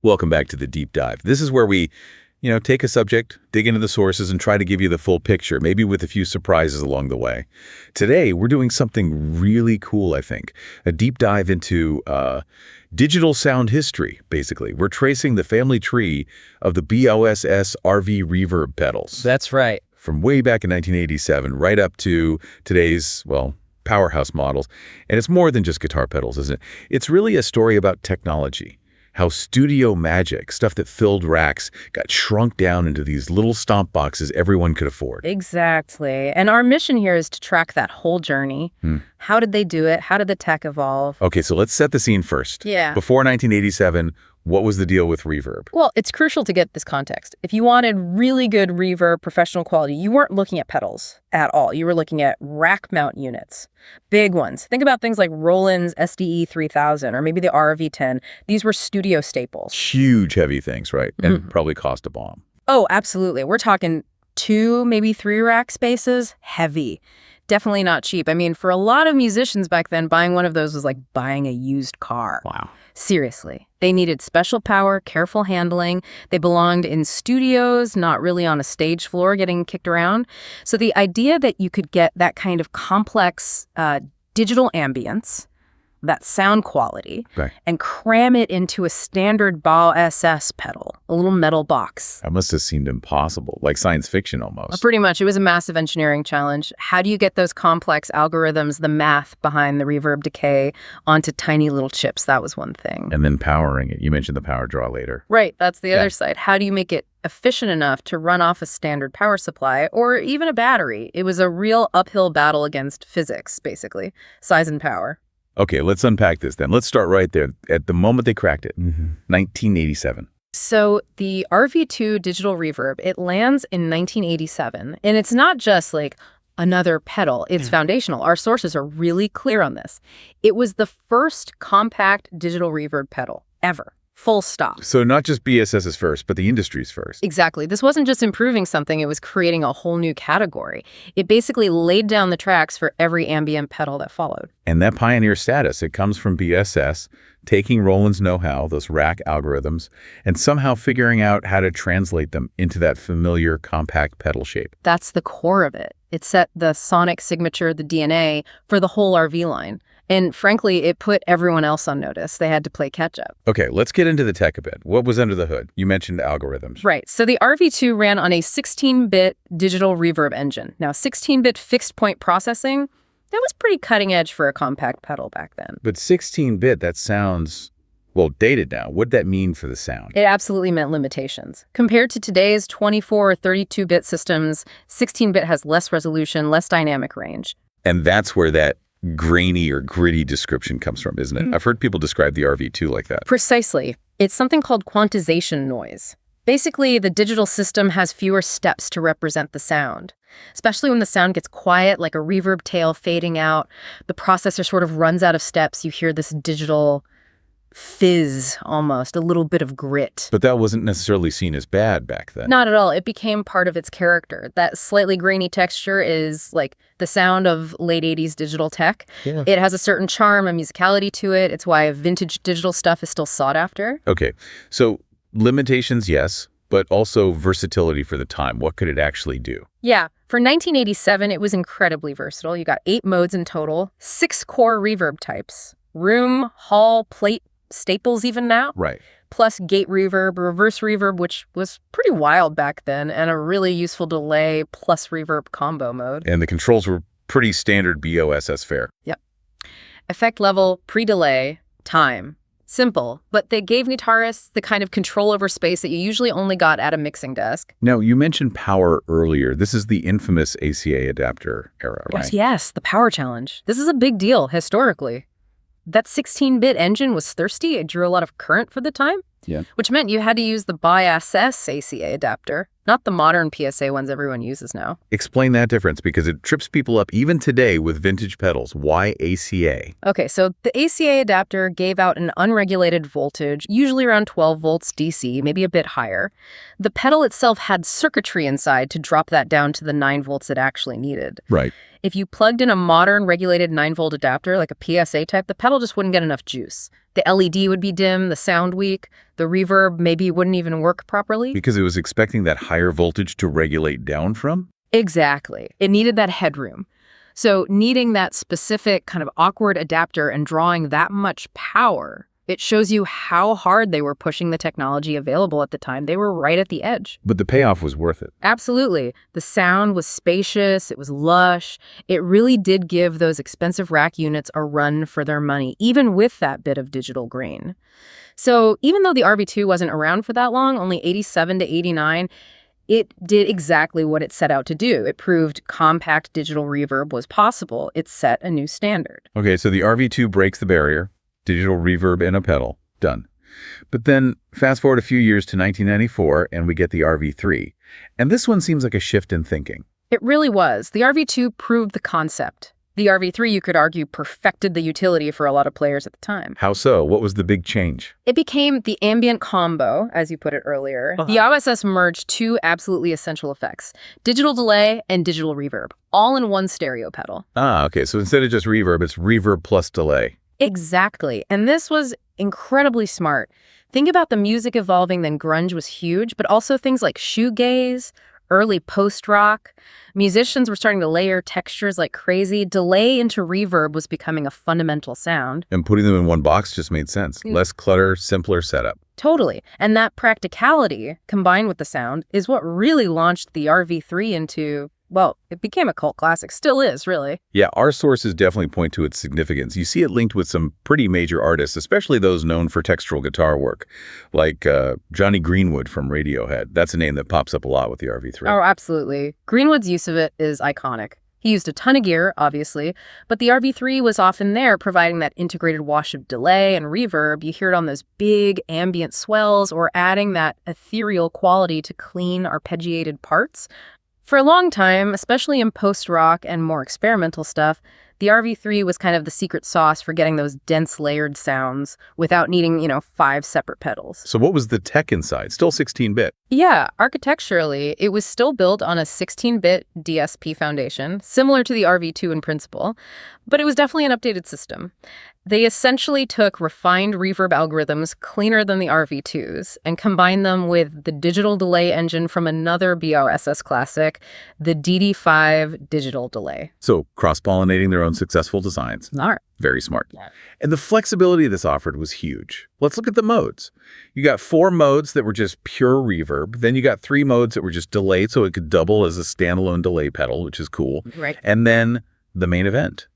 Welcome back to the deep dive. This is where we, take a subject, dig into the sources, and try to give you the full picture, maybe with a few surprises along the way. Today, we're doing something really cool, I think. A deep dive into digital sound history, basically. We're tracing the family tree of the BOSS RV Reverb pedals. That's right. From way back in 1987, right up to today's, powerhouse models. And it's more than just guitar pedals, isn't it? It's really a story about technology. How studio magic, stuff that filled racks, got shrunk down into these little stomp boxes everyone could afford. Exactly. And our mission here is to track that whole journey. How did they do it? How did the tech evolve? Okay, so let's set the scene first. Yeah. Before 1987, what was the deal with reverb? Well, it's crucial to get this context. If you wanted really good reverb, professional quality, you weren't looking at pedals at all. You were looking at rack mount units, big ones. Think about things like Roland's SDE 3000 or maybe the RV10. These were studio staples. Huge, heavy things, right? And probably cost a bomb. Oh, absolutely. We're talking 2, maybe 3 rack spaces, heavy. Definitely not cheap. I mean, for a lot of musicians back then, buying one of those was like buying a used car. Wow. Seriously. They needed special power, careful handling. They belonged in studios, not really on a stage floor getting kicked around. So the idea that you could get that kind of complex digital ambience, that sound quality, Right. and cram it into a standard BOSS pedal, a little metal box. That must have seemed impossible, like science fiction almost. Pretty much. It was a massive engineering challenge. How do you get those complex algorithms, the math behind the reverb decay, onto tiny little chips? That was one thing. And then powering it. You mentioned the power draw later. Right. That's the other side. How do you make it efficient enough to run off a standard power supply or even a battery? It was a real uphill battle against physics, basically. Size and power. Okay, let's unpack this then. Let's start right there. At the moment they cracked it, 1987. So the RV2 digital reverb, it lands in 1987. And it's not just like another pedal. It's foundational. Our sources are really clear on this. It was the first compact digital reverb pedal ever. Full stop. So not just BSS's first, but the industry's first. Exactly. This wasn't just improving something, it was creating a whole new category. It basically laid down the tracks for every ambient pedal that followed. And that pioneer status, it comes from BSS, taking Roland's know-how, those rack algorithms, and somehow figuring out how to translate them into that familiar compact pedal shape. That's the core of it. It set the sonic signature, the DNA, for the whole RV line. And frankly, it put everyone else on notice. They had to play catch up. Okay, let's get into the tech a bit. What was under the hood? You mentioned algorithms. Right. So the RV2 ran on a 16-bit digital reverb engine. Now, 16-bit fixed-point processing, that was pretty cutting edge for a compact pedal back then. But 16-bit, that sounds, dated now. What'd that mean for the sound? It absolutely meant limitations. Compared to today's 24 or 32-bit systems, 16-bit has less resolution, less dynamic range. And that's where that grainy or gritty description comes from, isn't it? I've heard people describe the RV2 like that. Precisely. It's something called quantization noise. Basically, the digital system has fewer steps to represent the sound. Especially when the sound gets quiet, like a reverb tail fading out, the processor sort of runs out of steps. You hear this digital fizz almost, a little bit of grit. But that wasn't necessarily seen as bad back then. Not at all. It became part of its character. That slightly grainy texture is like the sound of late 80s digital tech. Yeah. It has a certain charm, a musicality to it. It's why vintage digital stuff is still sought after. Okay, so limitations, yes, but also versatility for the time. What could it actually do? Yeah. For 1987, it was incredibly versatile. You got 8 modes in total, 6 core reverb types. Room, hall, plate, staples even now. Right. Plus gate reverb, reverse reverb, which was pretty wild back then, and a really useful delay plus reverb combo mode. And the controls were pretty standard BOSS fare. Yep. Effect level, pre-delay, time. Simple, but they gave guitarists the kind of control over space that you usually only got at a mixing desk. Now, you mentioned power earlier. This is the infamous ACA adapter era, right? Yes, the power challenge. This is a big deal historically. That 16-bit engine was thirsty. It drew a lot of current for the time. Yeah. Which meant you had to use the BISS ACA adapter. not the modern PSA ones everyone uses now. Explain that difference because it trips people up even today with vintage pedals. Why ACA? Okay, so the ACA adapter gave out an unregulated voltage, usually around 12 volts DC, maybe a bit higher. The pedal itself had circuitry inside to drop that down to the 9 volts it actually needed. Right. If you plugged in a modern regulated 9-volt adapter, like a PSA type, the pedal just wouldn't get enough juice. The LED would be dim, the sound weak, the reverb maybe wouldn't even work properly. Because it was expecting that higher voltage to regulate down from? Exactly. It needed that headroom. So needing that specific kind of awkward adapter and drawing that much power, it shows you how hard they were pushing the technology available at the time. They were right at the edge. But the payoff was worth it. Absolutely. The sound was spacious. It was lush. It really did give those expensive rack units a run for their money, even with that bit of digital green. So even though the RV2 wasn't around for that long, only 87 to 89, it did exactly what it set out to do. It proved compact digital reverb was possible. It set a new standard. Okay, so the RV2 breaks the barrier. Digital reverb in a pedal. Done. But then fast forward a few years to 1994 and we get the RV3. And this one seems like a shift in thinking. It really was. The RV2 proved the concept. The RV3, you could argue, perfected the utility for a lot of players at the time. How so? What was the big change? It became the ambient combo, as you put it earlier. The OSS merged two absolutely essential effects, digital delay and digital reverb, all in one stereo pedal. Ah, okay. So instead of just reverb, it's reverb plus delay. Exactly. And this was incredibly smart. Think about the music evolving, then grunge was huge, but also things like shoegaze, early post-rock. Musicians were starting to layer textures like crazy. Delay into reverb was becoming a fundamental sound. And putting them in one box just made sense. Less clutter, simpler setup. Totally. And that practicality, combined with the sound, is what really launched the RV3 into, well, it became a cult classic. Still is, really. Yeah, our sources definitely point to its significance. You see it linked with some pretty major artists, especially those known for textural guitar work, like Johnny Greenwood from Radiohead. That's a name that pops up a lot with the RV3. Oh, absolutely. Greenwood's use of it is iconic. He used a ton of gear, obviously, but the RV3 was often there providing that integrated wash of delay and reverb. You hear it on those big ambient swells or adding that ethereal quality to clean, arpeggiated parts. For a long time, especially in post-rock and more experimental stuff, the RV3 was kind of the secret sauce for getting those dense layered sounds without needing, 5 separate pedals. So what was the tech inside? Still 16-bit. Yeah, architecturally, it was still built on a 16-bit DSP foundation, similar to the RV2 in principle, but it was definitely an updated system. They essentially took refined reverb algorithms cleaner than the RV2's and combined them with the digital delay engine from another BOSS classic, the DD5 digital delay. So cross-pollinating their own successful designs. Smart. Very smart. Yeah. And the flexibility this offered was huge. Let's look at the modes. You got 4 modes that were just pure reverb. Then you got 3 modes that were just delayed, so it could double as a standalone delay pedal, which is cool. Right. And then the main event.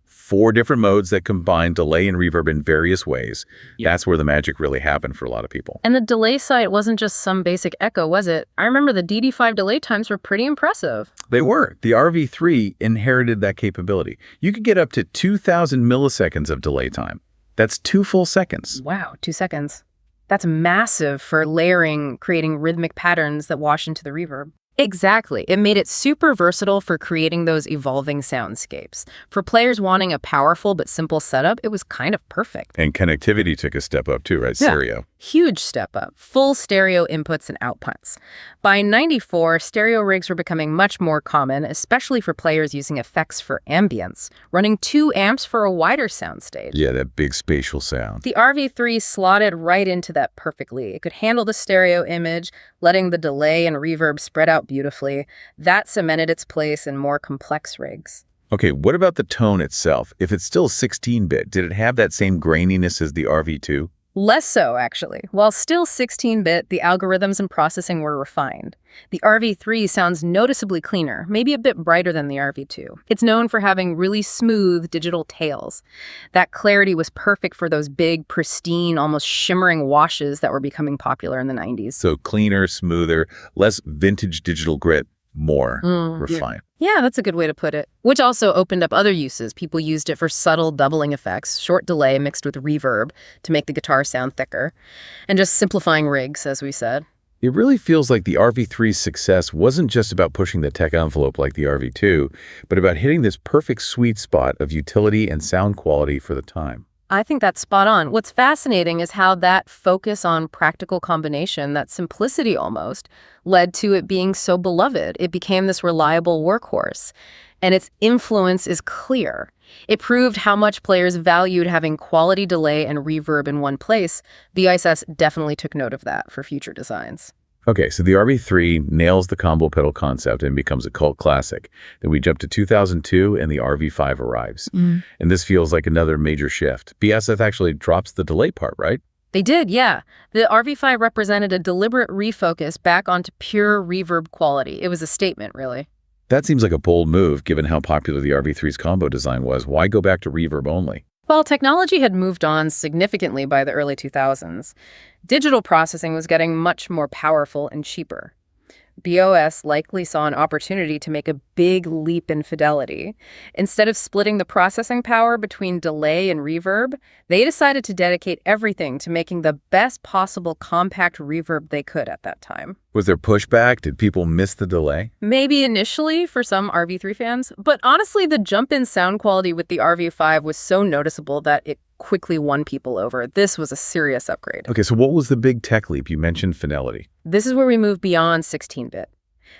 4 different modes that combine delay and reverb in various ways. Yeah. That's where the magic really happened for a lot of people. And the delay side wasn't just some basic echo, was it? I remember the DD5 delay times were pretty impressive. They were. The RV3 inherited that capability. You could get up to 2,000 milliseconds of delay time. That's 2 full seconds. Wow, 2 seconds. That's massive for layering, creating rhythmic patterns that wash into the reverb. Exactly. It made it super versatile for creating those evolving soundscapes. For players wanting a powerful but simple setup, it was kind of perfect. And connectivity took a step up too, right? Yeah. Stereo. Huge step up. Full stereo inputs and outputs. By 94, stereo rigs were becoming much more common, especially for players using effects for ambience, running 2 amps for a wider soundstage. Yeah, that big spatial sound. The RV3 slotted right into that perfectly. It could handle the stereo image, letting the delay and reverb spread out beautifully. That cemented its place in more complex rigs. Okay, what about the tone itself? If it's still 16-bit, did it have that same graininess as the RV2? Less so, actually. While still 16-bit, the algorithms and processing were refined. The RV3 sounds noticeably cleaner, maybe a bit brighter than the RV2. It's known for having really smooth digital tails. That clarity was perfect for those big, pristine, almost shimmering washes that were becoming popular in the 90s. So cleaner, smoother, less vintage digital grit, more refined. Yeah, that's a good way to put it. Which also opened up other uses. People used it for subtle doubling effects, short delay mixed with reverb to make the guitar sound thicker, and just simplifying rigs, as we said. It really feels like the RV3's success wasn't just about pushing the tech envelope like the RV2, but about hitting this perfect sweet spot of utility and sound quality for the time. I think that's spot on. What's fascinating is how that focus on practical combination, that simplicity almost, led to it being so beloved. It became this reliable workhorse, and its influence is clear. It proved how much players valued having quality delay and reverb in one place. The ISS definitely took note of that for future designs. Okay, so the RV3 nails the combo pedal concept and becomes a cult classic. Then we jump to 2002 and the RV5 arrives. And this feels like another major shift. BSF actually drops the delay part, right? They did, yeah. The RV5 represented a deliberate refocus back onto pure reverb quality. It was a statement, really. That seems like a bold move given how popular the RV3's combo design was. Why go back to reverb only? Well, technology had moved on significantly by the early 2000s. Digital processing was getting much more powerful and cheaper. BOS likely saw an opportunity to make a big leap in fidelity. Instead of splitting the processing power between delay and reverb, they decided to dedicate everything to making the best possible compact reverb they could at that time. Was there pushback? Did people miss the delay? Maybe initially for some RV3 fans, but honestly, the jump in sound quality with the RV5 was so noticeable that it quickly won people over. This was a serious upgrade. Okay, so what was the big tech leap? You mentioned fidelity. This is where we move beyond 16-bit.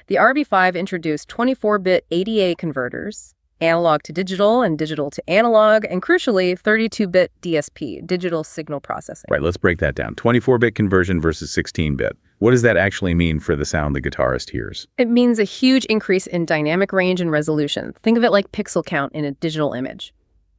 The RV5 introduced 24-bit ADA converters, analog to digital and digital to analog, and crucially, 32-bit DSP, digital signal processing. Right, let's break that down. 24-bit conversion versus 16-bit. What does that actually mean for the sound the guitarist hears? It means a huge increase in dynamic range and resolution. Think of it like pixel count in a digital image.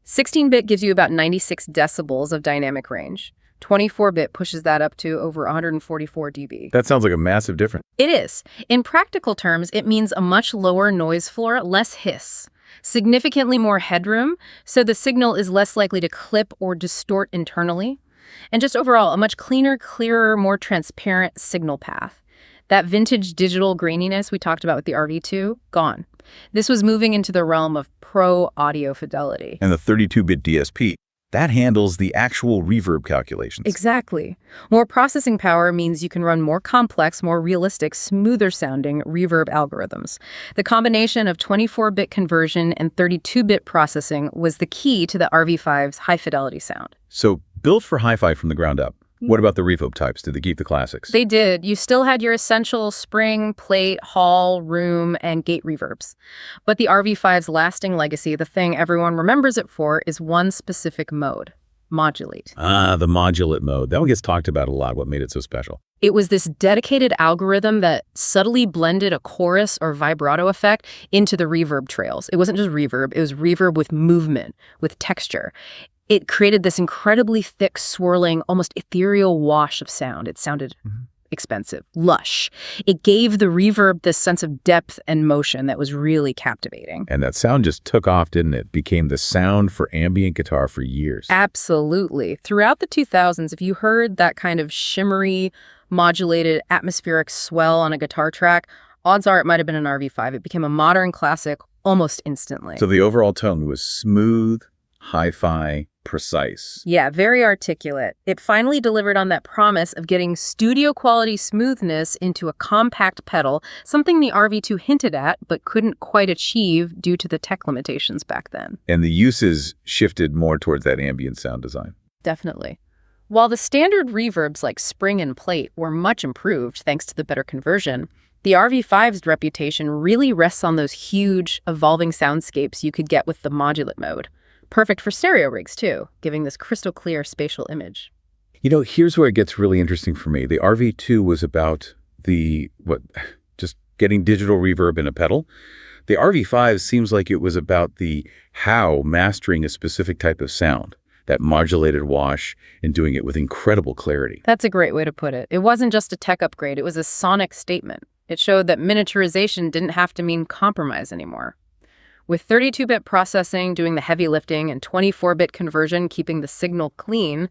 16-bit gives you about 96 decibels of dynamic range. 24-bit pushes that up to over 144 dB. That sounds like a massive difference. It is. In practical terms, it means a much lower noise floor, less hiss, significantly more headroom, so the signal is less likely to clip or distort internally, and just overall, a much cleaner, clearer, more transparent signal path. That vintage digital graininess we talked about with the RV2, gone. This was moving into the realm of pro audio fidelity. And the 32-bit DSP, that handles the actual reverb calculations. Exactly. More processing power means you can run more complex, more realistic, smoother sounding reverb algorithms. The combination of 24-bit conversion and 32-bit processing was the key to the RV5's high fidelity sound. So built for hi-fi from the ground up. What about the reverb types? Did they keep the classics? They did. You still had your essential spring, plate, hall, room, and gate reverbs. But the RV5's lasting legacy, the thing everyone remembers it for, is one specific mode: modulate. Ah, the modulate mode. That one gets talked about a lot. What made it so special? It was this dedicated algorithm that subtly blended a chorus or vibrato effect into the reverb trails. It wasn't just reverb. It was reverb with movement, with texture. It created this incredibly thick, swirling, almost ethereal wash of sound. It sounded expensive, lush. It gave the reverb this sense of depth and motion that was really captivating. And that sound just took off, didn't it? Became the sound for ambient guitar for years. Absolutely. Throughout the 2000s, if you heard that kind of shimmery, modulated, atmospheric swell on a guitar track, odds are it might have been an RV5. It became a modern classic almost instantly. So the overall tone was smooth, hi-fi, precise. Yeah, very articulate. It finally delivered on that promise of getting studio-quality smoothness into a compact pedal, something the RV2 hinted at but couldn't quite achieve due to the tech limitations back then. And the uses shifted more towards that ambient sound design. Definitely. While the standard reverbs like spring and plate were much improved thanks to the better conversion, the RV5's reputation really rests on those huge, evolving soundscapes you could get with the modulate mode. Perfect for stereo rigs, too, giving this crystal clear spatial image. You know, here's where it gets really interesting for me. The RV2 was about just getting digital reverb in a pedal. The RV5 seems like it was about the how mastering a specific type of sound, that modulated wash, and doing it with incredible clarity. That's a great way to put it. It wasn't just a tech upgrade, it was a sonic statement. It showed that miniaturization didn't have to mean compromise anymore. With 32-bit processing doing the heavy lifting and 24-bit conversion keeping the signal clean,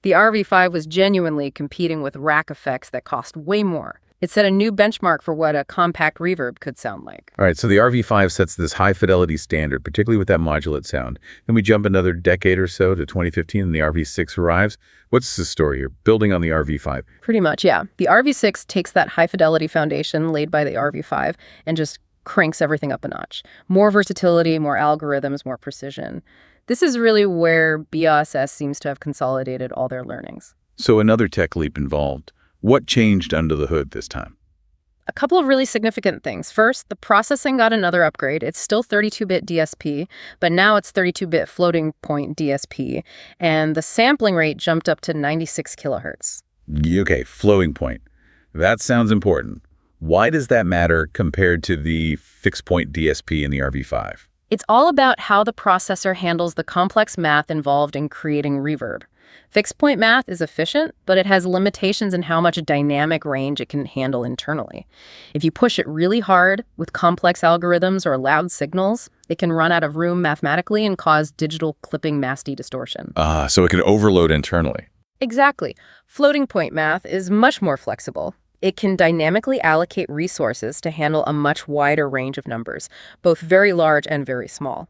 the RV5 was genuinely competing with rack effects that cost way more. It set a new benchmark for what a compact reverb could sound like. All right, so the RV5 sets this high-fidelity standard, particularly with that modulate sound. Then we jump another decade or so to 2015, and the RV6 arrives. What's the story here? Building on the RV5. Pretty much, yeah. The RV6 takes that high-fidelity foundation laid by the RV5 and just cranks everything up a notch. More versatility, more algorithms, more precision. This is really where BOSS seems to have consolidated all their learnings. So another tech leap involved. What changed under the hood this time? A couple of really significant things. First, the processing got another upgrade. It's still 32-bit DSP, but now it's 32-bit floating point DSP, and the sampling rate jumped up to 96 kilohertz. Okay, floating point. That sounds important. Why does that matter compared to the fixed point DSP in the RV5? It's all about how the processor handles the complex math involved in creating reverb. Fixed-point math is efficient, but it has limitations in how much dynamic range it can handle internally. If you push it really hard with complex algorithms or loud signals, it can run out of room mathematically and cause digital clipping nasty distortion. So it can overload internally. Exactly. Floating-point math is much more flexible. It can dynamically allocate resources to handle a much wider range of numbers, both very large and very small.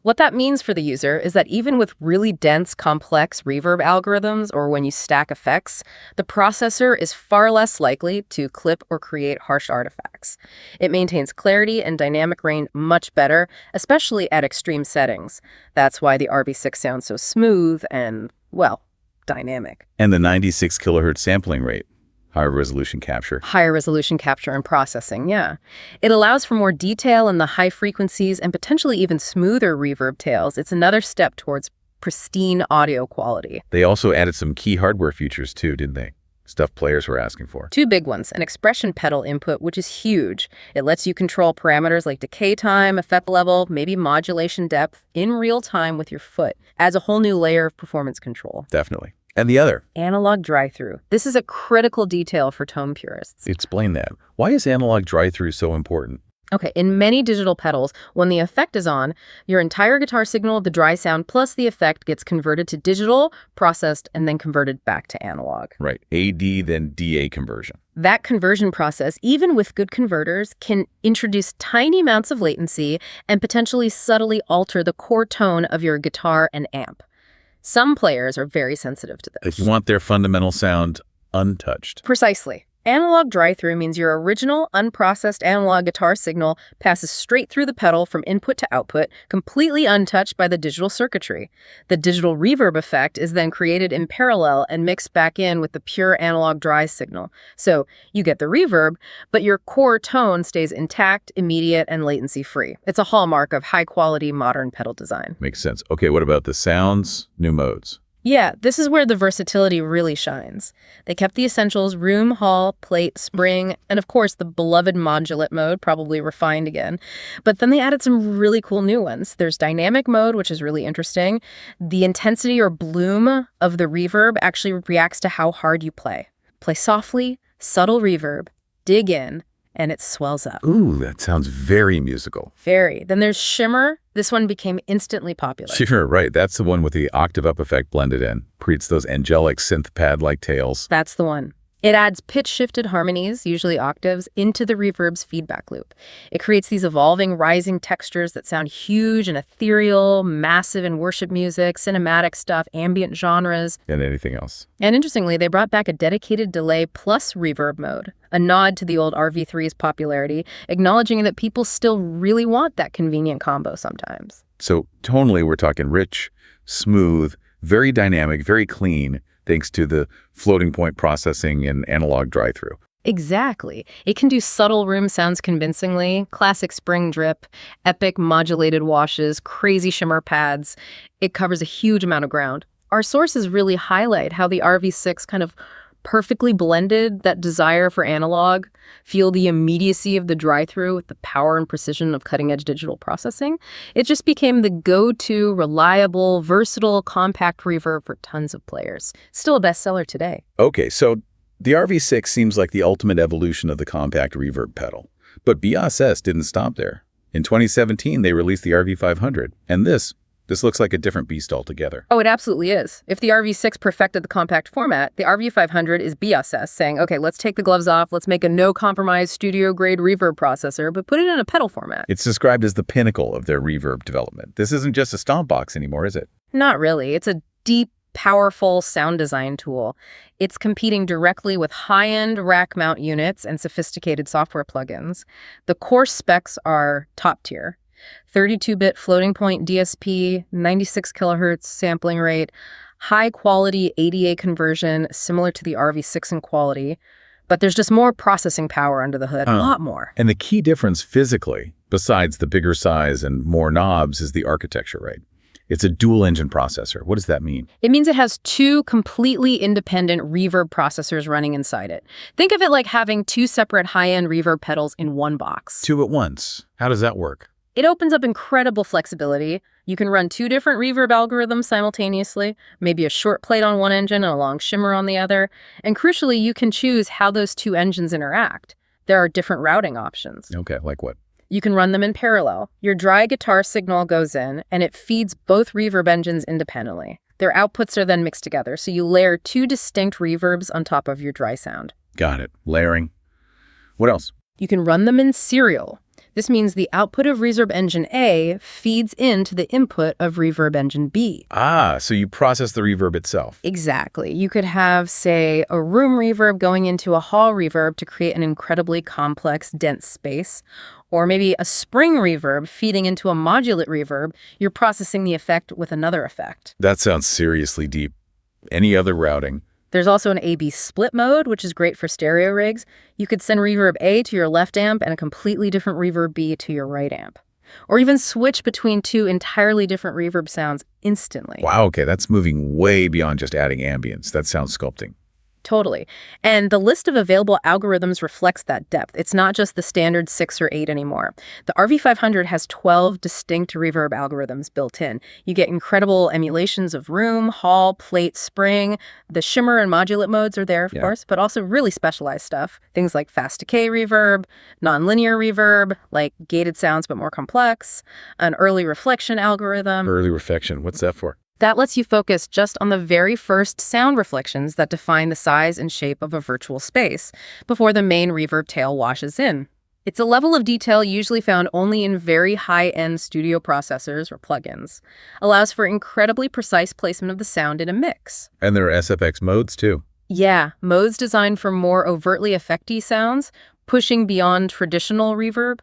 What that means for the user is that even with really dense, complex reverb algorithms or when you stack effects, the processor is far less likely to clip or create harsh artifacts. It maintains clarity and dynamic range much better, especially at extreme settings. That's why the RV6 sounds so smooth and, well, dynamic. And the 96 kilohertz sampling rate. Higher resolution capture. Higher resolution capture and processing, yeah. It allows for more detail in the high frequencies and potentially even smoother reverb tails. It's another step towards pristine audio quality. They also added some key hardware features too, didn't they? Stuff players were asking for. Two big ones, an expression pedal input, which is huge. It lets you control parameters like decay time, effect level, maybe modulation depth in real time with your foot. Adds a whole new layer of performance control. Definitely. And the other? Analog dry-through. This is a critical detail for tone purists. Explain that. Why is analog dry-through so important? Okay, in many digital pedals, when the effect is on, your entire guitar signal, the dry sound, plus the effect gets converted to digital, processed, and then converted back to analog. Right. AD, then DA conversion. That conversion process, even with good converters, can introduce tiny amounts of latency and potentially subtly alter the core tone of your guitar and amp. Some players are very sensitive to this. They want their fundamental sound untouched. Precisely. Analog dry-through means your original, unprocessed analog guitar signal passes straight through the pedal from input to output, completely untouched by the digital circuitry. The digital reverb effect is then created in parallel and mixed back in with the pure analog dry signal. So you get the reverb, but your core tone stays intact, immediate, and latency-free. It's a hallmark of high-quality modern pedal design. Makes sense. Okay, what about the sounds, new modes? Yeah, this is where the versatility really shines. They kept the essentials: room, hall, plate, spring, and of course the beloved modulate mode, probably refined again. But then they added some really cool new ones. There's dynamic mode, which is really interesting. The intensity or bloom of the reverb actually reacts to how hard you play. Play softly, subtle reverb, dig in, and it swells up. Ooh, that sounds very musical. Very. Then there's shimmer. This one became instantly popular. Sure, right. That's the one with the octave up effect blended in. Creates those angelic synth pad-like tails. That's the one. It adds pitch-shifted harmonies, usually octaves, into the reverb's feedback loop. It creates these evolving, rising textures that sound huge and ethereal, massive in worship music, cinematic stuff, ambient genres. And anything else. And interestingly, they brought back a dedicated delay plus reverb mode, a nod to the old RV3's popularity, acknowledging that people still really want that convenient combo sometimes. So tonally, we're talking rich, smooth, very dynamic, very clean, thanks to the floating point processing and analog dry-through. Exactly. It can do subtle room sounds convincingly, classic spring drip, epic modulated washes, crazy shimmer pads. It covers a huge amount of ground. Our sources really highlight how the RV6 kind of perfectly blended that desire for analog, feel the immediacy of the dry-through with the power and precision of cutting-edge digital processing. It just became the go-to, reliable, versatile, compact reverb for tons of players. Still a bestseller today. Okay, so the RV6 seems like the ultimate evolution of the compact reverb pedal. But BOSS didn't stop there. In 2017, they released the RV500, and this This looks like a different beast altogether. Oh, it absolutely is. If the RV6 perfected the compact format, the RV500 is BSS, saying, okay, let's take the gloves off, let's make a no-compromise studio-grade reverb processor, but put it in a pedal format. It's described as the pinnacle of their reverb development. This isn't just a stomp box anymore, is it? Not really. It's a deep, powerful sound design tool. It's competing directly with high-end rack mount units and sophisticated software plugins. The core specs are top tier. 32-bit floating point DSP, 96 kilohertz sampling rate, high-quality ADA conversion similar to the RV6 in quality, but there's just more processing power under the hood, a lot more. And the key difference physically, besides the bigger size and more knobs, is the architecture, right? It's a dual-engine processor. What does that mean? It means it has two completely independent reverb processors running inside it. Think of it like having two separate high-end reverb pedals in one box. Two at once. How does that work? It opens up incredible flexibility. You can run two different reverb algorithms simultaneously, maybe a short plate on one engine and a long shimmer on the other. And crucially, you can choose how those two engines interact. There are different routing options. Okay, like what? You can run them in parallel. Your dry guitar signal goes in, and it feeds both reverb engines independently. Their outputs are then mixed together, so you layer two distinct reverbs on top of your dry sound. Got it. Layering. What else? You can run them in serial. This means the output of Reverb Engine A feeds into the input of Reverb Engine B. Ah, so you process the reverb itself. Exactly. You could have, say, a room reverb going into a hall reverb to create an incredibly complex, dense space. Or maybe a spring reverb feeding into a modulate reverb. You're processing the effect with another effect. That sounds seriously deep. Any other routing? There's also an A-B split mode, which is great for stereo rigs. You could send reverb A to your left amp and a completely different reverb B to your right amp. Or even switch between two entirely different reverb sounds instantly. Wow, okay, that's moving way beyond just adding ambience. That sounds sculpting. Totally. And the list of available algorithms reflects that depth. It's not just the standard 6 or 8 anymore. The RV500 has 12 distinct reverb algorithms built in. You get incredible emulations of room, hall, plate, spring. The shimmer and modulate modes are there, of course, but also really specialized stuff. Things like fast decay reverb, nonlinear reverb, like gated sounds but more complex, an early reflection algorithm. Early reflection, what's that for? That lets you focus just on the very first sound reflections that define the size and shape of a virtual space before the main reverb tail washes in. It's a level of detail usually found only in very high-end studio processors or plugins. Allows for incredibly precise placement of the sound in a mix. And there are SFX modes too. Yeah, modes designed for more overtly effecty sounds, pushing beyond traditional reverb.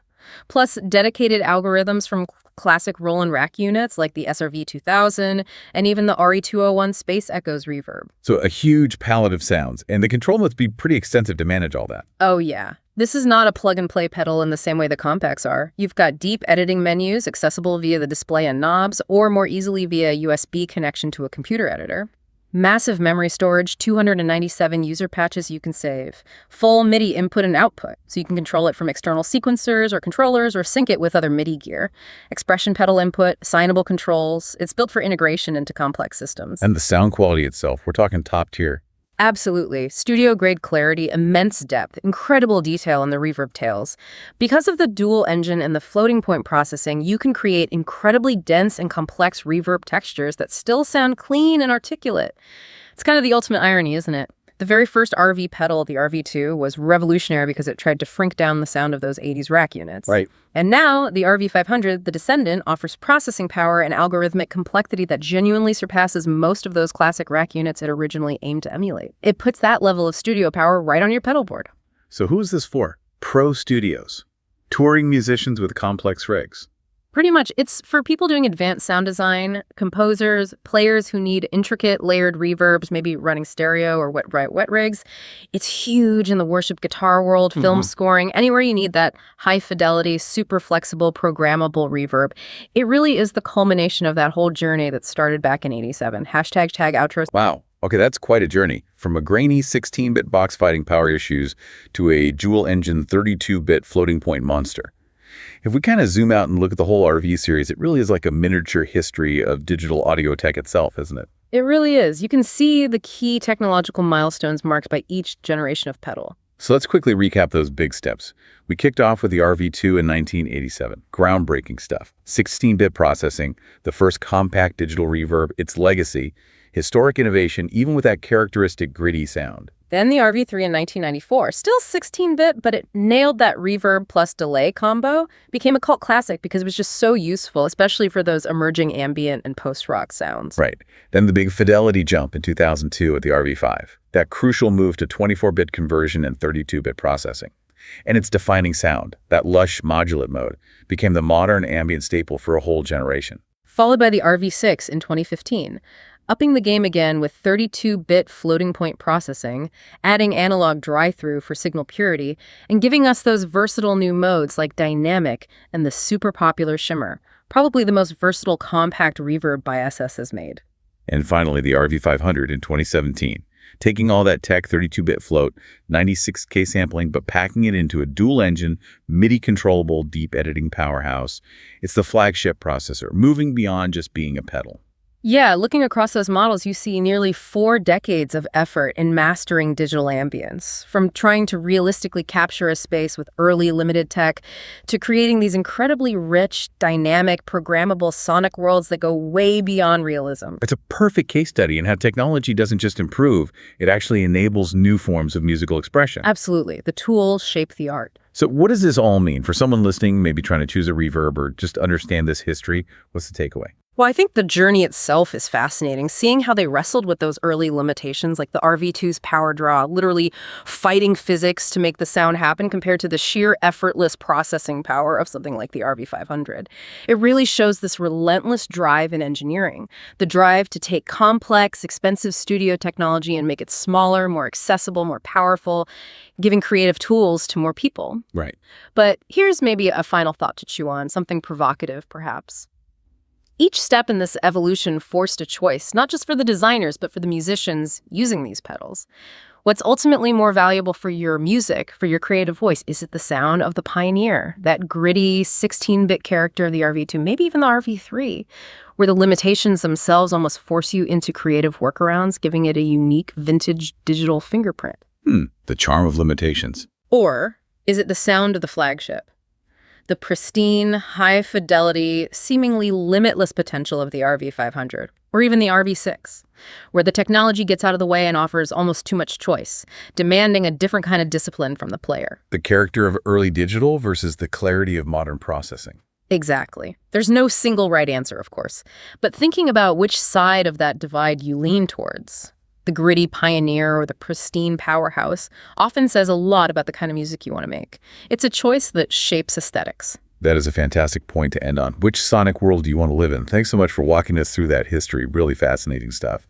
Plus dedicated algorithms from classic roll-and rack units like the SRV-2000 and even the RE-201 Space Echoes reverb. So a huge palette of sounds, and the control must be pretty extensive to manage all that. Oh yeah. This is not a plug-and-play pedal in the same way the compacts are. You've got deep editing menus accessible via the display and knobs or more easily via USB connection to a computer editor. Massive memory storage, 297 user patches you can save. Full MIDI input and output, so you can control it from external sequencers or controllers or sync it with other MIDI gear. Expression pedal input, assignable controls. It's built for integration into complex systems. And the sound quality itself, we're talking top tier. Absolutely. Studio-grade clarity, immense depth, incredible detail in the reverb tails. Because of the dual engine and the floating point processing, you can create incredibly dense and complex reverb textures that still sound clean and articulate. It's kind of the ultimate irony, isn't it? The very first RV pedal, the RV2, was revolutionary because it tried to shrink down the sound of those 80s rack units. Right. And now, the RV500, the descendant, offers processing power and algorithmic complexity that genuinely surpasses most of those classic rack units it originally aimed to emulate. It puts that level of studio power right on your pedal board. So who is this for? Pro studios. Touring musicians with complex rigs. Pretty much, it's for people doing advanced sound design, composers, players who need intricate layered reverbs, maybe running stereo or wet rigs. It's huge in the worship guitar world, film scoring, anywhere you need that high fidelity, super flexible, programmable reverb. It really is the culmination of that whole journey that started back in '87. Hashtag tag outros. Wow. Okay, that's quite a journey. From a grainy 16-bit box fighting power issues to a dual-engine 32-bit floating point monster. If we kind of zoom out and look at the whole RV series, it really is like a miniature history of digital audio tech itself, isn't it? It really is. You can see the key technological milestones marked by each generation of pedal. So let's quickly recap those big steps. We kicked off with the RV2 in 1987. Groundbreaking stuff. 16-bit processing, the first compact digital reverb, its legacy, historic innovation, even with that characteristic gritty sound. Then the RV3 in 1994, still 16-bit, but it nailed that reverb plus delay combo, became a cult classic because it was just so useful, especially for those emerging ambient and post-rock sounds. Right. Then the big fidelity jump in 2002 with the RV5. That crucial move to 24-bit conversion and 32-bit processing. And its defining sound, that lush modulate mode, became the modern ambient staple for a whole generation. Followed by the RV6 in 2015. Upping the game again with 32-bit floating point processing, adding analog dry-through for signal purity, and giving us those versatile new modes like dynamic and the super popular shimmer, probably the most versatile compact reverb by SS has made. And finally, the RV500 in 2017. Taking all that tech 32-bit float, 96K sampling, but packing it into a dual-engine, MIDI-controllable, deep editing powerhouse. It's the flagship processor, moving beyond just being a pedal. Yeah, looking across those models, you see nearly 4 decades of effort in mastering digital ambience, from trying to realistically capture a space with early limited tech to creating these incredibly rich, dynamic, programmable sonic worlds that go way beyond realism. It's a perfect case study in how technology doesn't just improve, it actually enables new forms of musical expression. Absolutely. The tools shape the art. So what does this all mean? For someone listening, maybe trying to choose a reverb or just understand this history, what's the takeaway? Well, I think the journey itself is fascinating, seeing how they wrestled with those early limitations, like the RV2's power draw, literally fighting physics to make the sound happen compared to the sheer effortless processing power of something like the RV500. It really shows this relentless drive in engineering, the drive to take complex, expensive studio technology and make it smaller, more accessible, more powerful, giving creative tools to more people. Right. But here's maybe a final thought to chew on, something provocative, perhaps. Each step in this evolution forced a choice, not just for the designers, but for the musicians using these pedals. What's ultimately more valuable for your music, for your creative voice? Is it the sound of the pioneer, that gritty 16-bit character of the RV2, maybe even the RV3, where the limitations themselves almost force you into creative workarounds, giving it a unique vintage digital fingerprint? The charm of limitations. Or is it the sound of the flagship? The pristine, high-fidelity, seemingly limitless potential of the RV500, or even the RV6, where the technology gets out of the way and offers almost too much choice, demanding a different kind of discipline from the player. The character of early digital versus the clarity of modern processing. Exactly. There's no single right answer, of course, but thinking about which side of that divide you lean towards, the gritty pioneer or the pristine powerhouse, often says a lot about the kind of music you want to make. It's a choice that shapes aesthetics. That is a fantastic point to end on. Which sonic world do you want to live in? Thanks so much for walking us through that history. Really fascinating stuff.